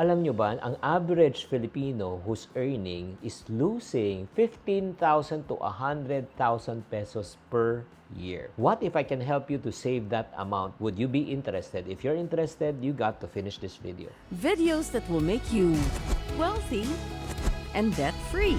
Alam nyo ba, ang average Filipino who's earning is losing 15,000 to 100,000 pesos per year. What if I can help you to save that amount? Would you be interested? If you're interested, you got to finish this video. Videos that will make you wealthy and debt-free.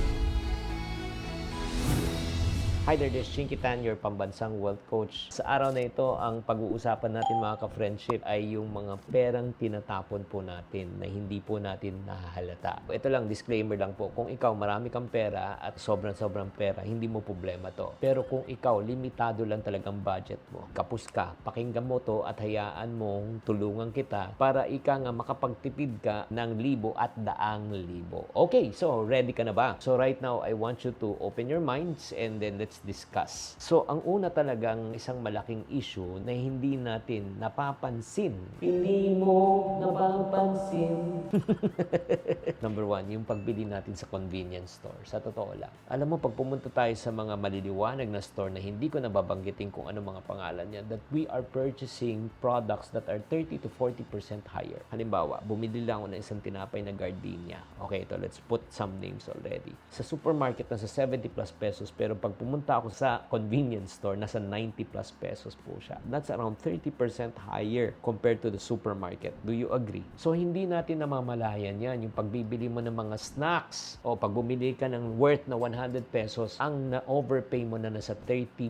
Hi there, this is Chinky Tan, your pambansang wealth coach. Sa araw na ito, ang pag-uusapan natin mga ka-friendship ay yung mga perang tinatapon po natin na hindi po natin nahahalata. Ito lang, disclaimer lang po. Kung ikaw marami kang pera at sobrang pera, hindi mo problema to. Pero kung ikaw, limitado lang talagang budget mo, kapus ka, pakinggan mo to at hayaan mong tulungan kita para ika nga makapagtipid ka ng libo at daang libo. Okay, so ready ka na ba? So right now, I want you to open your minds and then let's discuss. So, ang una talagang isang malaking issue na hindi natin napapansin. Hindi mo napapansin. Number one, yung pagbili natin sa convenience store. Sa totoo lang. Alam mo, pag pumunta tayo sa mga maliliwanag na store na hindi ko nababanggitin kung ano mga pangalan niya, that we are purchasing products that are 30 to 40% higher. Halimbawa, bumili lang ako ng isang tinapay na gardenia. Okay, ito, let's put some names already. Sa supermarket, nasa 70 plus pesos, pero pag pumunta ako sa convenience store, nasa 90 plus pesos po siya. That's around 30% higher compared to the supermarket. Do you agree? So, hindi natin namamalayan yan. Yung pagbibili mo ng mga snacks o pag bumili ka ng worth na 100 pesos, ang na-overpay mo na nasa 30%.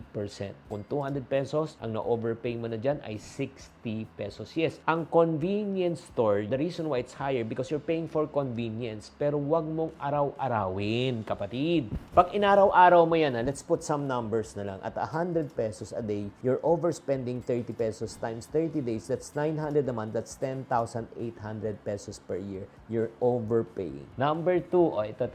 Kung 200 pesos, ang na-overpay mo na dyan ay 60 pesos. Yes, ang convenience store, the reason why it's higher because you're paying for convenience. Pero wag mong araw-arawin, kapatid. Pag inaraw-araw mo yan, let's put some numbers na lang. At 100 pesos a day, you're overspending 30 pesos times 30 days. That's 900 a month. That's 10,800 pesos per year. You're overpaying. Number two, ito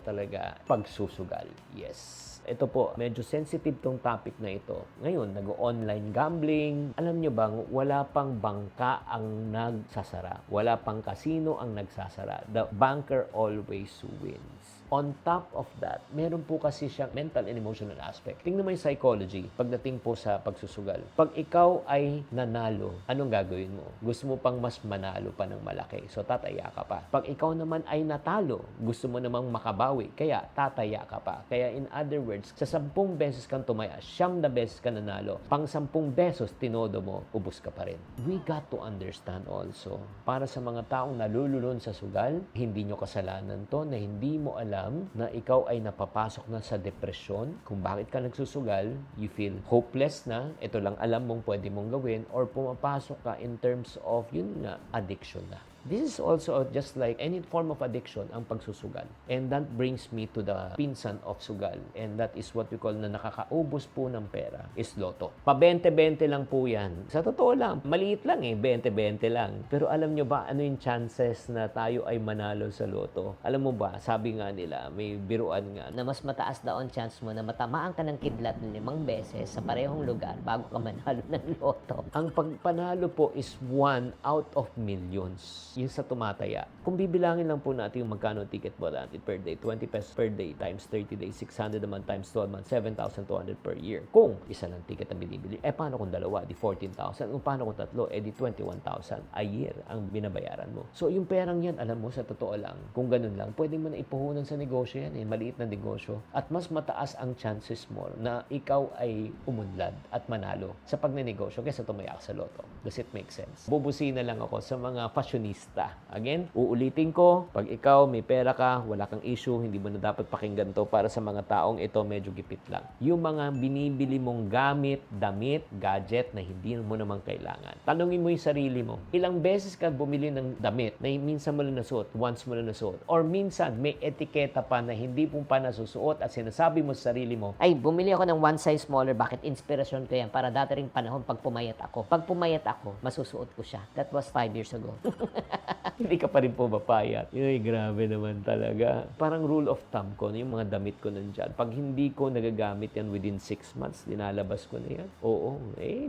talaga, pagsusugal. Yes. Ito po, medyo sensitive tong topic na ito. Ngayon, nag-online gambling. Alam nyo bang, wala pang bangka ang nagsasara. Wala pang casino ang nagsasara. The banker always wins. On top of that, meron po kasi siyang mental and emotional aspect. Tingnan mo yung psychology pagdating po sa pagsusugal. Pag ikaw ay nanalo, anong gagawin mo? Gusto mo pang mas manalo pa ng malaki. So, tataya ka pa. Pag ikaw naman ay natalo, gusto mo namang makabawi. Kaya, tataya ka pa. Kaya, in other words, sa 10 beses kang tumaya, 9 beses ka nanalo. Pang 10 beses, tinodo mo, ubos ka pa rin. We got to understand also, para sa mga taong nalululon sa sugal, hindi nyo kasalanan to na hindi mo alam na ikaw ay napapasok na sa depresyon. Kung bakit ka nagsusugal, you feel hopeless na, ito lang alam mong pwede mong gawin, or pumapasok ka in terms of, yun nga, addiction na. This is also just like any form of addiction, ang pagsusugal. And that brings me to the pinsan of sugal. And that is what we call na nakakaubos po ng pera is loto. Pa 20-20 lang po yan. Sa totoo lang, maliit lang 20-20 lang. Pero alam nyo ba, ano yung chances na tayo ay manalo sa loto? Alam mo ba, sabi nga nila, may biruan nga, na mas mataas daw ang chance mo na matamaan ka ng kidlat ng 5 beses sa parehong lugar bago ka manalo ng loto. ang pagpanalo po is 1 out of millions. Yung sa tumataya. Kung bibilangin lang po natin yung magkano ticket po natin per day, 20 pesos per day times 30 days, 600 naman times 12 months, 7,200 per year. Kung isa lang ticket ang binibili, paano kung dalawa? Di 14,000. Kung paano kung tatlo? Di 21,000 a year ang binabayaran mo. So, yung perang yan, alam mo, sa totoo lang, kung ganun lang, pwede mo na ipuhunan sa negosyo yan. Maliit na negosyo. At mas mataas ang chances mo na ikaw ay umunlad at manalo sa pagnenegosyo kaysa tumaya sa loto. Does it make sense? Bubusina lang ako sa mga fashionista. Again, uulitin ko, pag ikaw may pera ka, wala kang issue, hindi mo na dapat pakinggan to para sa mga taong ito medyo gipit lang. Yung mga binibili mong gamit, damit, gadget na hindi mo naman kailangan. Tanungin mo yung sarili mo, ilang beses ka bumili ng damit na minsan mo lang nasuot, once mo lang nasuot, or minsan may etiketa pa na hindi mo pa nasusuot at sinasabi mo sa sarili mo, Ay, bumili ako ng one size smaller. Bakit? Inspirasyon ko yan para dati ring panahon pag pumayat ako. Pag pumayat ako, masusuot ko siya. That was 5 years ago. hindi ka pa rin po mapayat. Ay, grabe naman talaga. Parang rule of thumb ko, yung mga damit ko nandyan. Pag hindi ko nagagamit yan within 6 months, dinalabas ko na yan. Oo.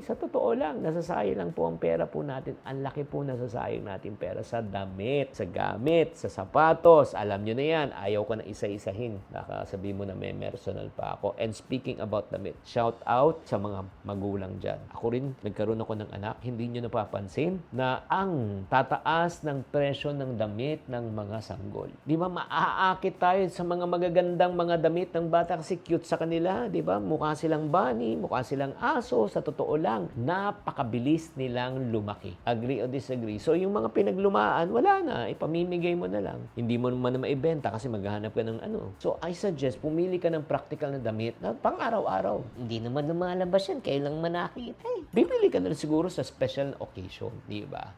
Sa totoo lang, nasasayang lang po ang pera po natin. Ang laki po nasasayang natin pera sa damit, sa gamit, sa sapatos. Alam nyo na yan. Ayaw ko na isa-isahin. Baka sabihin mo na may personal pa ako. And speaking about damit, shout out sa mga magulang dyan. Ako rin, nagkaroon ako ng anak. Hindi nyo napapansin na ang tataas ng presyo ng damit ng mga sanggol. Di ba, maaakit tayo sa mga magagandang mga damit ng bata kasi cute sa kanila, di ba? Mukha silang bunny, mukha silang aso, sa totoo lang, napakabilis nilang lumaki. Agree o disagree? So, yung mga pinaglumaan, wala na, ipamimigay mo na lang. Hindi mo naman na maibenta kasi maghahanap ka ng ano. So, I suggest, pumili ka ng practical na damit na pang araw-araw. Hindi naman lumalabas yan. Kailang manakita eh. Bibili ka na rin siguro sa special occasion, di ba?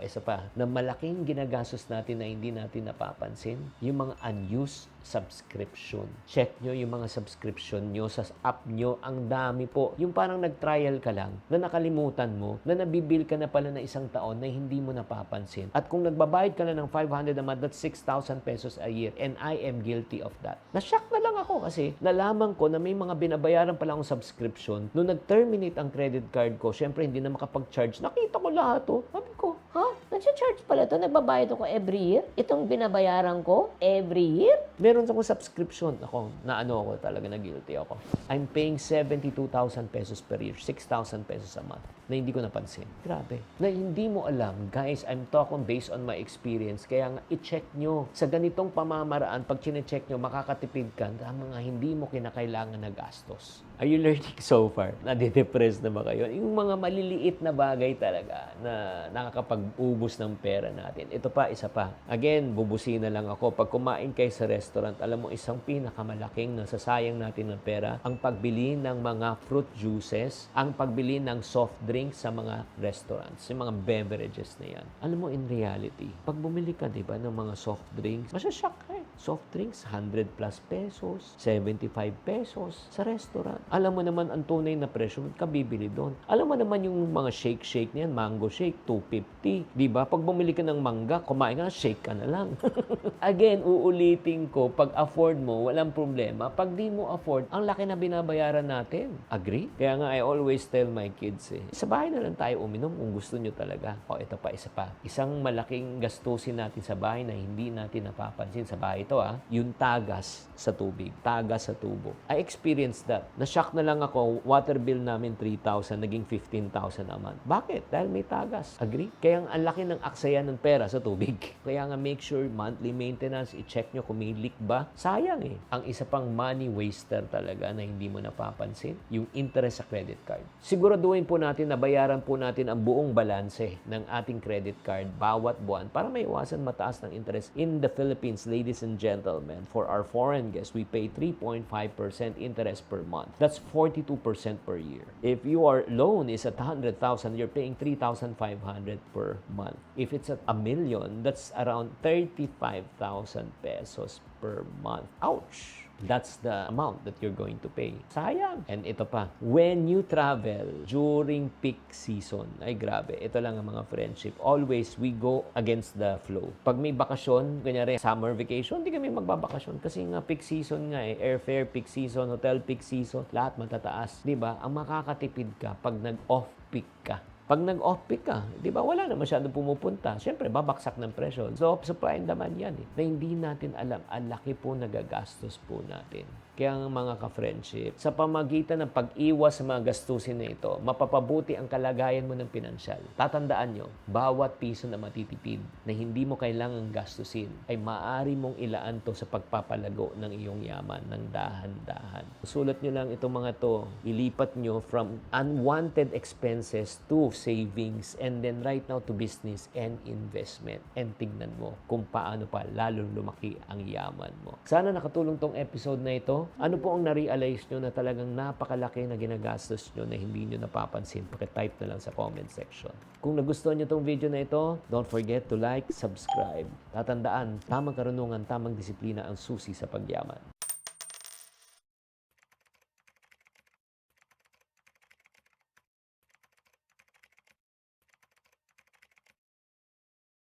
Isa pa, na malaking ginagastos natin na hindi natin napapansin, yung mga unused subscription. Check nyo yung mga subscription nyo sa app nyo. Ang dami po. Yung parang nag-trial ka lang, na nakalimutan mo, na nabibil ka na pala na isang taon na hindi mo napapansin. At kung nagbabayad ka na ng 500 a month, that's 6,000 pesos a year. And I am guilty of that. Na-shock na lang ako kasi nalaman ko na may mga binabayaran pala akong subscription. Nung nag-terminate ang credit card ko, syempre hindi na makapag-charge. Nakita ko lahat to. Sabi ko, Nag-charge pala ito? Nagbabayad ako every year? Itong binabayaran ko every year? meron akong subscription. Ako, ako talaga na guilty ako. I'm paying 72,000 pesos per year, 6,000 pesos a month, na hindi ko napansin. Grabe. Na hindi mo alam, guys, I'm talking based on my experience. Kaya nga, i-check nyo. Sa ganitong pamamaraan, pag chine-check nyo, makakatipid ka sa mga hindi mo kinakailangan na gastos. Are you learning so far? Nade-depress na ba kayo? Yung mga maliliit na bagay talaga na nakakapag-ubos ng pera natin. Ito pa, isa pa. Again, bubusin na lang ako. Pag kumain kayo sa restaurant, alam mo, isang pinakamalaking nasasayang natin ng pera, ang pagbili ng mga fruit juices, ang pagbili ng soft drinks sa mga restaurants, yung mga beverages na yan. Alam mo, in reality, pag bumili ka, di ba, ng mga soft drinks, masashock ka eh. Soft drinks, 100 plus pesos, 75 pesos sa restaurant. Alam mo naman ang tunay na presyo, ka bibili doon. Alam mo naman yung mga shake niyan, mango shake, 250. Di ba? Pag bumili ka ng mangga, kumain ka, shake ka na lang. Again, uulitin ko, pag afford mo, walang problema. Pag di mo afford, ang laki na binabayaran natin. Agree? Kaya nga, I always tell my kids sa bahay na lang tayo uminom kung gusto nyo talaga. Ito pa, isa pa. Isang malaking gastusin natin sa bahay na hindi natin napapansin sa bahay ito, yung tagas sa tubig. Tagas sa tubo. I experienced that. Na-shock na lang ako, water bill namin 3,000, naging 15,000 a month. Bakit? Dahil may tagas. Agree? Kaya ang laki ng aksayan ng pera sa tubig. Kaya nga make sure monthly maintenance, i-check nyo kung may leak ba. Sayang eh. Ang isa pang money waster talaga na hindi mo napapansin, yung interest sa credit card. Siguraduhin po natin na bayaran po natin ang buong balanse ng ating credit card bawat buwan para may iwasan mataas ng interest. In the Philippines, ladies and gentlemen, for our foreign guests, we pay 3.5% interest per month. That's 42% per year. If your loan is at 100,000, you're paying 3,500 per month. If it's at 1,000,000, that's around 35,000 pesos per month. Ouch! That's the amount that you're going to pay. Sayang. And ito pa, when you travel during peak season, ay grabe, ito lang ang mga friendship. Always, we go against the flow. Pag may bakasyon, kunyari summer vacation, hindi kami magbabakasyon. Kasi nga peak season nga airfare peak season, hotel peak season, lahat matataas. Diba? Ang makakatipid ka pag nag-off peak ka. Pag nag-off-peak ka, di ba, wala na masyadong pumupunta. Siyempre, babaksak ng presyo. So, supply and demand yan na hindi natin alam, ang laki po nagagastos po natin. Kaya ang mga ka-friendship, sa pamagitan ng pag-iwas sa mga gastusin na ito, mapapabuti ang kalagayan mo ng pinansyal. Tatandaan nyo, bawat piso na matitipid na hindi mo kailangang gastusin ay maaari mong ilaan to sa pagpapalago ng iyong yaman ng dahan-dahan. Sulat nyo lang itong mga to, ilipat nyo from unwanted expenses to savings and then right now to business and investment. And tignan mo kung paano pa lalong lumaki ang yaman mo. Sana nakatulong tong episode na ito. Ano po ang na-realize nyo na talagang napakalaki na ginagastos nyo na hindi nyo napapansin? Paki-type na lang sa comment section. Kung nagustuhan nyo tong video na ito, don't forget to like, subscribe. Tatandaan, tamang karunungan, tamang disiplina ang susi sa pagyaman.